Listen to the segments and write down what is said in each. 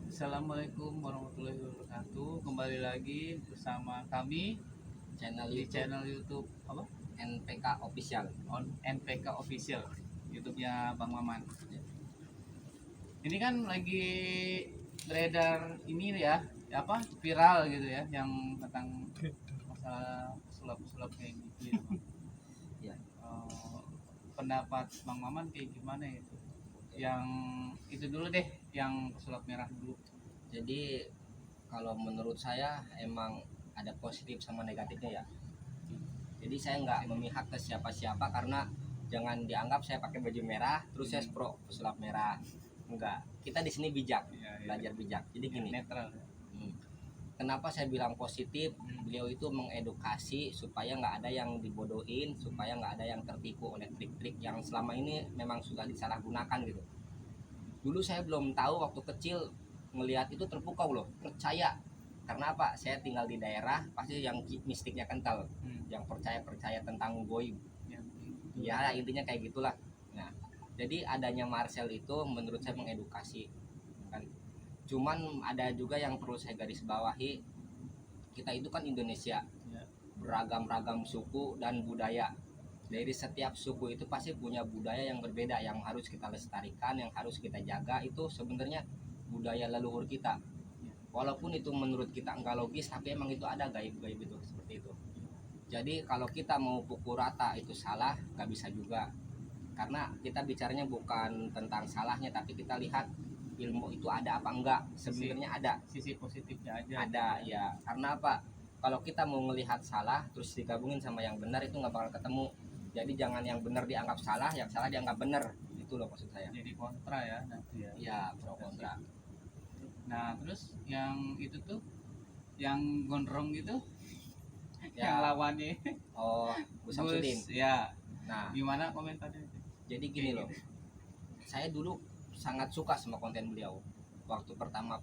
Assalamualaikum warahmatullahi wabarakatuh. Kembali lagi bersama kami di channel YouTube apa? NPK Official. NPK Official. YouTube-nya Bang Maman. Ini kan lagi beredar ini ya, apa? Viral gitu ya, yang tentang masalah pesulap-pesulap kayak gitu ya. Ya. Pendapat Bang Maman kayak gimana itu? Yang itu dulu deh, yang pesulap merah dulu. Jadi kalau menurut saya emang ada positif sama negatifnya ya. Jadi saya nggak memihak ke siapa-siapa, karena jangan dianggap saya pakai baju merah terus saya pro pesulap merah. Enggak, kita di sini bijak, belajar bijak. Jadi gini, netral. Kenapa saya bilang positif? Beliau itu mengedukasi supaya nggak ada yang dibodohin, supaya nggak ada yang tertipu oleh trik-trik yang selama ini memang sudah disalahgunakan gitu. Dulu saya belum tahu, waktu kecil ngelihat itu terpukau loh, percaya. Karena apa? Saya tinggal di daerah pasti yang mistiknya kental, yang percaya tentang goib. Ya intinya kayak gitulah. Nah, jadi adanya Marcel itu menurut saya mengedukasi kan. Cuman ada juga yang perlu saya garis bawahi, kita itu kan Indonesia, beragam-ragam suku dan budaya. Dari setiap suku itu pasti punya budaya yang berbeda, yang harus kita lestarikan, yang harus kita jaga. Itu sebenarnya budaya leluhur kita. Walaupun itu menurut kita enggak logis, tapi emang itu ada gaib-gaib itu, seperti itu. Jadi kalau kita mau pukul rata itu salah, nggak bisa juga. Karena kita bicaranya bukan tentang salahnya, tapi kita lihat ilmu itu ada apa enggak. Sebenarnya ada Sisi positifnya aja. Ada ya. Karena apa? Kalau kita mau melihat salah terus digabungin sama yang benar, itu nggak bakal ketemu. Jadi jangan yang benar dianggap salah, yang salah dianggap benar. Itu loh maksud saya. Jadi kontra ya nanti ya. Iya, pro kontra. Nah, terus yang itu tuh yang gondrong gitu Ya. yang lawannya Oh, Gus Samsudin. Ya. Nah, gimana komentarnya itu? jadi gini loh. Saya dulu sangat suka sama konten beliau. Waktu pertama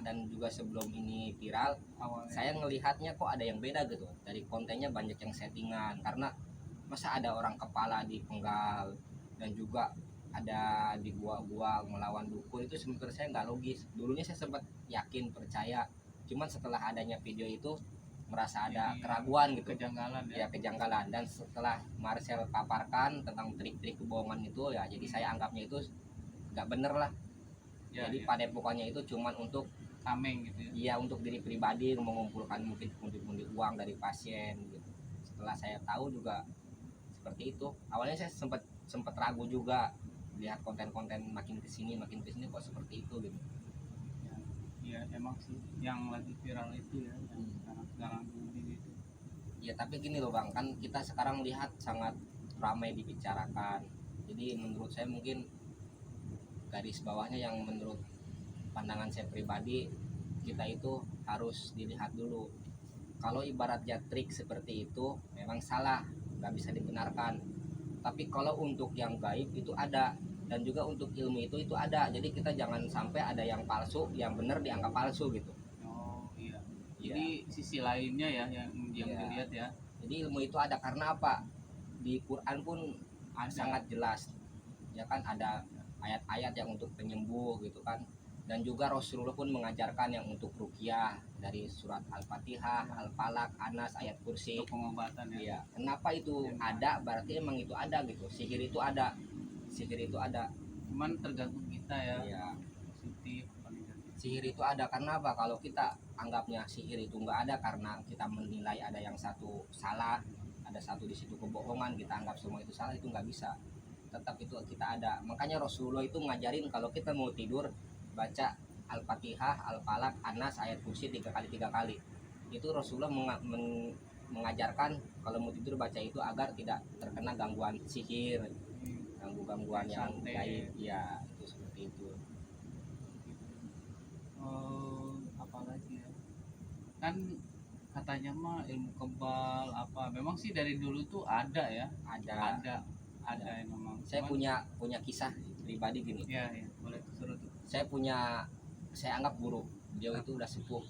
dan juga sebelum ini viral, awalnya saya ngelihatnya kok ada yang beda gitu. Dari kontennya banyak yang settingan, karena masa ada orang kepala dipenggal dan juga ada di gua-gua melawan dukun, itu sebenarnya saya nggak logis. Dulunya saya sempat yakin percaya, cuman setelah adanya video itu merasa ada keraguan gitu, kejanggalan ya kejanggalan. Dan setelah Marcel paparkan tentang trik-trik kebohongan itu ya, jadi saya anggapnya itu nggak bener lah. Jadi padepokannya itu cuman untuk tameng gitu ya. Iya, untuk diri pribadi, mengumpulkan mungkin pundi-pundi uang dari pasien gitu. Setelah saya tahu juga seperti itu. Awalnya saya sempat ragu juga, lihat konten-konten makin kesini kok seperti itu gitu. Ya emang sih yang lagi viral itu ya, yang sekarang itu. Ya tapi gini loh Bang, kan kita sekarang lihat sangat ramai dibicarakan. Jadi menurut saya mungkin garis bawahnya, yang menurut pandangan saya pribadi, kita itu harus dilihat dulu. Kalau ibaratnya trik seperti itu memang salah, nggak bisa dibenarkan. Tapi kalau untuk yang gaib itu ada, dan juga untuk ilmu itu ada. Jadi kita jangan sampai ada yang palsu, yang benar dianggap palsu gitu. Oh iya. Jadi sisi lainnya ya yang dilihat ya. Jadi ilmu itu ada karena apa? Di Quran pun sangat jelas. Ya kan, ada ayat-ayat yang untuk penyembuh gitu kan. Dan juga Rasulullah pun mengajarkan yang untuk ruqyah, dari surat Al-Fatihah, Al-Falaq, Anas, ayat kursi. Untuk pengobatan ya. Iya. Kenapa itu ada? Berarti emang itu ada gitu. Sihir itu ada. Cuman tergantung kita ya. Iya. Positif atau negatif. Sihir itu ada karena apa? Kalau kita anggapnya sihir itu nggak ada karena kita menilai ada yang satu salah, ada satu di situ kebohongan, kita anggap semua itu salah, itu nggak bisa. Tetap itu kita ada. Makanya Rasulullah itu ngajarin kalau kita mau tidur baca Al-Fatihah, Al-Falaq, Anas, ayat kursi 3 kali. Itu Rasulullah mengajarkan kalau mau tidur baca itu agar tidak terkena gangguan sihir, gangguan yang gaib. Ya, itu seperti itu. Apalagi ya. Kan katanya mah ilmu kebal apa. Memang sih dari dulu tuh ada ya. Ada yang memang. Saya punya kisah pribadi gini. Iya, boleh suruh tuh. Saya anggap guru. Beliau itu udah sepuh.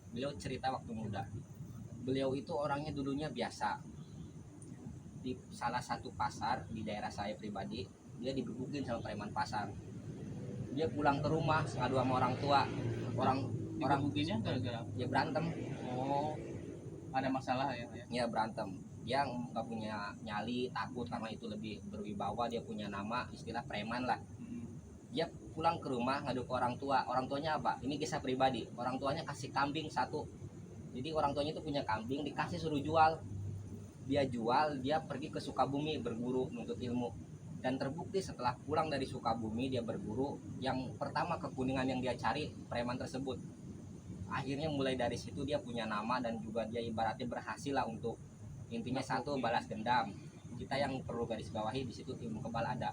Beliau cerita waktu muda. Beliau itu orangnya dulunya biasa. Di salah satu pasar di daerah saya pribadi, dia digebukin sama preman pasar. Dia pulang ke rumah ngadu sama orang tua, orang Digebukinnya gara-gara apa? dia berantem. Oh, ada masalah ya, ya. Ya berantem, dia nggak punya nyali, takut karena itu lebih berwibawa, dia punya nama istilah preman lah. Hmm. Dia pulang ke rumah ngadu ke orang tua. Orang tuanya apa, ini kisah pribadi, orang tuanya kasih kambing satu. Jadi orang tuanya itu punya kambing, dikasih suruh jual. Dia jual, dia pergi ke Sukabumi berburu menuntut ilmu. Dan terbukti setelah pulang dari Sukabumi dia berburu, yang pertama kekuningan yang dia cari preman tersebut. Akhirnya mulai dari situ dia punya nama dan juga dia ibaratnya berhasil lah untuk intinya satu balas dendam. Kita yang perlu garis bawahi di situ ilmu kebal ada.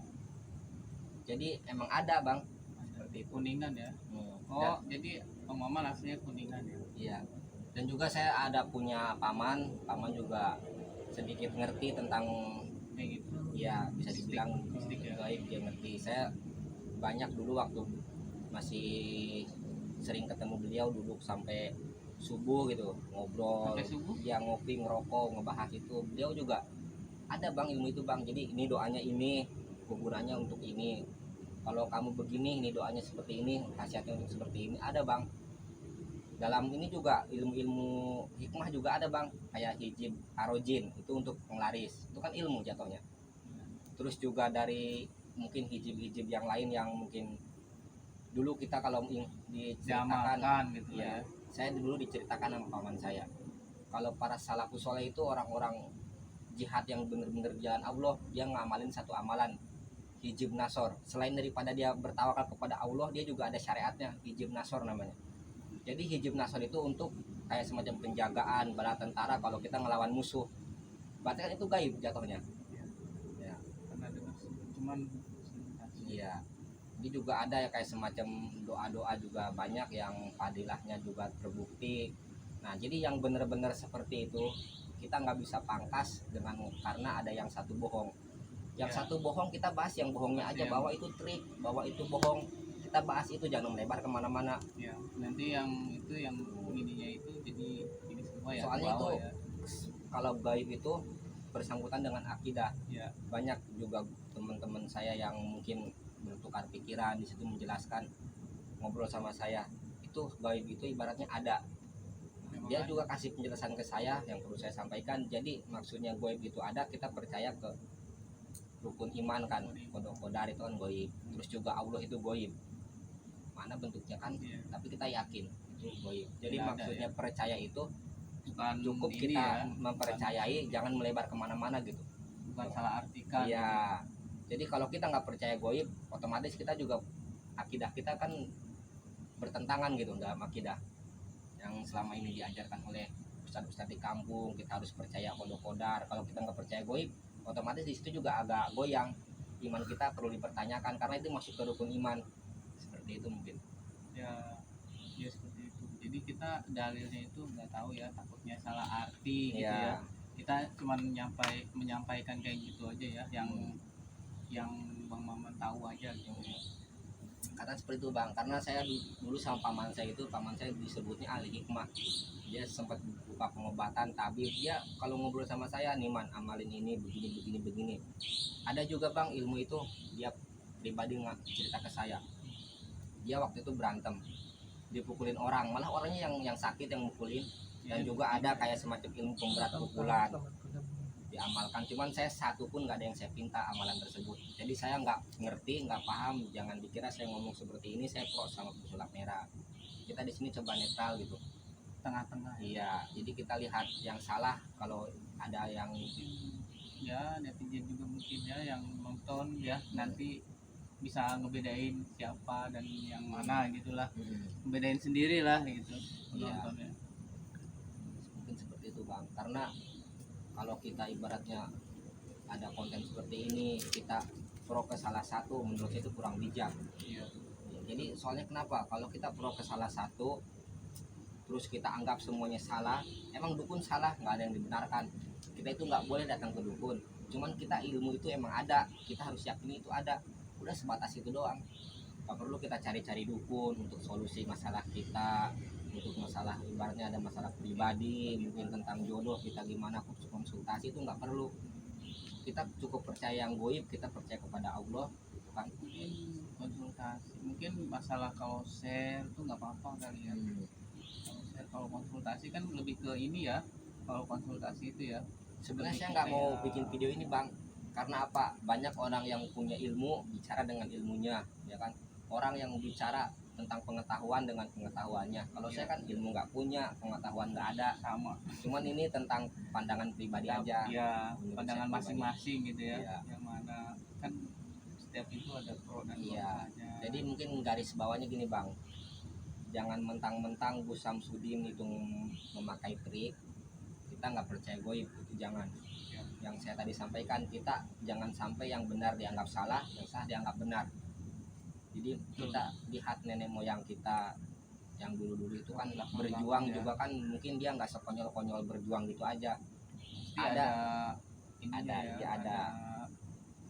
Jadi emang ada bang seperti itu. Kuningan ya. Oh, jadi Bang Maman aslinya Kuningan ya. Iya. Dan juga saya ada punya paman juga sedikit ngerti tentang Kayak gitu. ya bisa dibilang Mistik ya. gaib, dia ngerti. Saya banyak dulu waktu masih sering ketemu beliau duduk sampai subuh gitu ngobrol, Sampai subuh? ya ngopi ngerokok ngebahas itu. Beliau juga ada bang ilmu itu bang. Jadi ini doanya ini, gunanya untuk ini. Kalau kamu begini, ini doanya seperti ini, khasiatnya untuk seperti ini. Ada bang. Dalam ini juga ilmu-ilmu hikmah juga ada bang. Kayak hijib arojin itu untuk penglaris. Itu kan ilmu jatuhnya. Terus juga dari mungkin hijib-hijib yang lain yang mungkin dulu kita kalau diceritakan Diamalkan gitu ya, ya. saya dulu diceritakan sama paman saya kalau para salafus soleh itu orang-orang jihad yang benar-benar jalan Allah, dia ngamalin satu amalan hijib nasor. Selain daripada dia bertawakal kepada Allah, dia juga ada syariatnya, hijib nasor namanya. Jadi hijib nasor itu untuk kayak semacam penjagaan bala tentara kalau kita ngelawan musuh. Berarti kan itu gaib jatuhnya. Ya. Karena dengar cuman Iya. Ini juga ada ya kayak semacam doa-doa juga banyak yang fadilahnya juga terbukti. Nah, jadi yang benar-benar seperti itu kita nggak bisa pangkas dengan karena ada yang satu bohong. Yang Ya. satu bohong kita bahas yang bohongnya aja, Yang- bahwa itu trik, bahwa itu bohong. Kita bahas itu, jangan melebar kemana-mana. ya. Nanti yang itu yang ininya itu jadi ini semua ya. Soalnya ke bawah itu ya. kalau gaib itu bersangkutan dengan akidah. Ya. Banyak juga teman-teman saya yang mungkin bertukar pikiran di situ menjelaskan, ngobrol sama saya, itu gaib itu ibaratnya ada. Memang Dia ada. juga kasih penjelasan ke saya yang perlu saya sampaikan. Jadi maksudnya gaib itu ada, kita percaya ke rukun iman kan, kodar itu kan gaib. Terus juga Allah itu gaib, mana bentuknya kan, Iya. tapi kita yakin itu gaib. Jadi Tidak ada, maksudnya percaya itu Bukan cukup ini kita ya, mempercayai, jangan melebar kemana-mana gitu. bukan salah artikan. Iya. Jadi kalau kita nggak percaya gaib, otomatis kita juga akidah kita kan bertentangan gitu dalam akidah yang selama ini diajarkan oleh ustadz-ustadz di kampung. Kita harus percaya kodar. Kalau kita nggak percaya gaib, otomatis di situ juga agak goyang. Iman kita perlu dipertanyakan karena itu masuk ke rukun iman. Seperti itu mungkin. Ya, ya seperti itu. Jadi kita dalilnya itu nggak tahu ya, takutnya salah arti gitu ya. Iya. Kita cuma menyampaikan kayak gitu aja ya, yang Bang Maman tahu aja gitu. Karena seperti itu bang, karena saya dulu sama paman saya itu, paman saya disebutnya ahli hikmah. Dia sempat buka pengobatan tabib. Dia kalau ngobrol sama saya, nih man, amalin ini begini. Ada juga bang ilmu itu, dia pribadi nggak cerita ke saya. Dia waktu itu berantem, dipukulin orang, malah orangnya yang sakit yang mukulin. Dan juga ada kayak semacam ilmu pemberat pukulan diamalkan, cuman saya satu pun nggak ada yang saya pinta amalan tersebut. Jadi saya nggak ngerti, nggak paham. Jangan dikira saya ngomong seperti ini saya pro sama pesulap merah. Kita di sini coba netral gitu. Tengah-tengah. Iya, jadi kita lihat yang salah. Kalau ada yang Ya, netizen juga mungkin ya yang nonton ya nanti bisa ngebedain siapa dan yang mana gitulah, ngebedain sendiri lah gitu Iya. penontonnya. mungkin seperti itu bang, karena kalau kita ibaratnya ada konten seperti ini kita pro ke salah satu, menurut saya itu kurang bijak. Iya. Ya, jadi soalnya kenapa kalau kita pro ke salah satu terus kita anggap semuanya salah, emang dukun salah, nggak ada yang dibenarkan. Kita itu nggak boleh datang ke dukun, cuman kita ilmu itu emang ada, kita harus yakini itu ada. Udah sebatas itu doang, nggak perlu kita cari-cari dukun untuk solusi masalah kita, untuk masalah ibaratnya ada masalah pribadi mungkin tentang jodoh kita gimana konsultasi, itu nggak perlu. kita cukup percaya yang goib, kita percaya kepada Allah gitu kan. Mungkin konsultasi, mungkin masalah kalau share tuh nggak apa-apa kali ya. Kalau share, kalau konsultasi kan lebih ke ini ya, kalau konsultasi itu ya Sebenarnya lebih saya ke nggak mau kayak bikin video ini bang, karena apa, banyak orang yang punya ilmu bicara dengan ilmunya ya kan, orang yang bicara tentang pengetahuan dengan pengetahuannya. Kalau Iya. saya kan ilmu nggak punya, pengetahuan nggak ada, sama cuman ini tentang pandangan pribadi aja. ya, Menurut pandangan saya pribadi. masing-masing gitu ya. Iya. Yang mana kan setiap itu ada pro dan Iya. kontranya. Jadi mungkin garis bawahnya gini bang, jangan mentang-mentang Gus Samsudin itu memakai trik, kita nggak percaya goib, itu jangan. Ya. Yang saya tadi sampaikan, kita jangan sampai yang benar dianggap salah, yang salah dianggap benar. Jadi kita lihat nenek moyang kita yang dulu-dulu itu kan berjuang ya. juga kan, mungkin dia nggak sekonyol-konyol berjuang gitu aja. Pasti Ada. ininya Ada, ya, dia ada.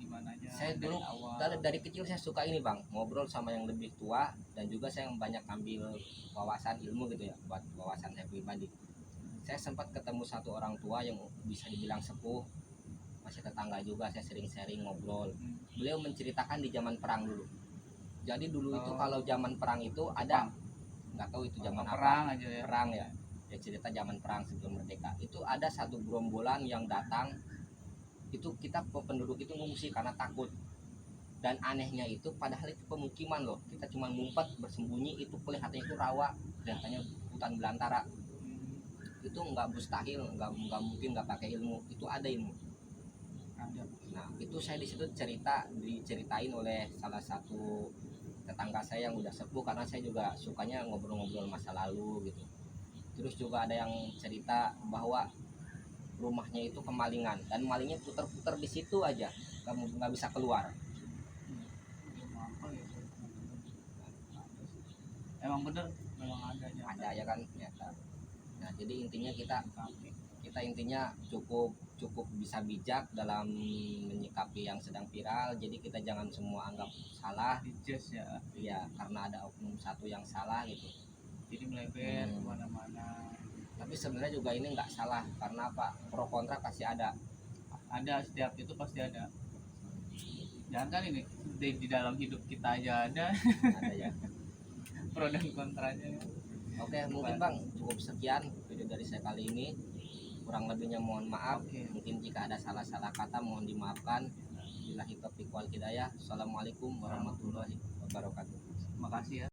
gimana aja Saya dari dulu awal. dari kecil saya suka ini bang, ngobrol sama yang lebih tua, dan juga saya banyak ambil wawasan ilmu gitu ya, buat wawasan saya pribadi. Saya sempat ketemu satu orang tua yang bisa dibilang sepuh, masih tetangga juga, saya sering sharing ngobrol. Beliau menceritakan di zaman perang dulu. Jadi dulu itu kalau zaman perang itu ada, nggak tahu itu zaman apa, perang aja ya. perang ya. Ya cerita zaman perang sebelum merdeka. Itu ada satu gerombolan yang datang, itu kita penduduk itu mengungsi karena takut. Dan anehnya itu padahal itu pemukiman loh, kita cuma ngumpet bersembunyi, itu kelihatannya itu rawa, kelihatannya hutan belantara. Itu nggak mustahil, nggak mungkin nggak pakai ilmu, itu ada ilmu. Ada. Nah itu saya di situ diceritain oleh salah satu tetangga saya yang udah sepuh, karena saya juga sukanya ngobrol-ngobrol masa lalu gitu. Terus juga ada yang cerita bahwa rumahnya itu kemalingan, dan malingnya puter-puter di situ aja, nggak bisa keluar. Apa ya? Emang bener, memang ada ya. Ada ya kan ternyata. Nah jadi intinya kita intinya cukup bisa bijak dalam menyikapi yang sedang viral. Jadi kita jangan semua anggap salah Dijudge ya. ya, karena ada oknum satu yang salah gitu. Jadi melebar kemana-mana. Tapi sebenarnya juga ini nggak salah, karena apa, pro kontra pasti ada. Ada, setiap itu pasti ada. Jangan kan ini di dalam hidup kita aja ada Ada ya. pro dan kontranya. Oke, mungkin bang cukup sekian video dari saya kali ini, kurang lebihnya mohon maaf. Oke. Mungkin jika ada salah-salah kata mohon dimaafkan. Billahi taufiq wal hidayah. Assalamualaikum warahmatullahi wabarakatuh. Makasih ya.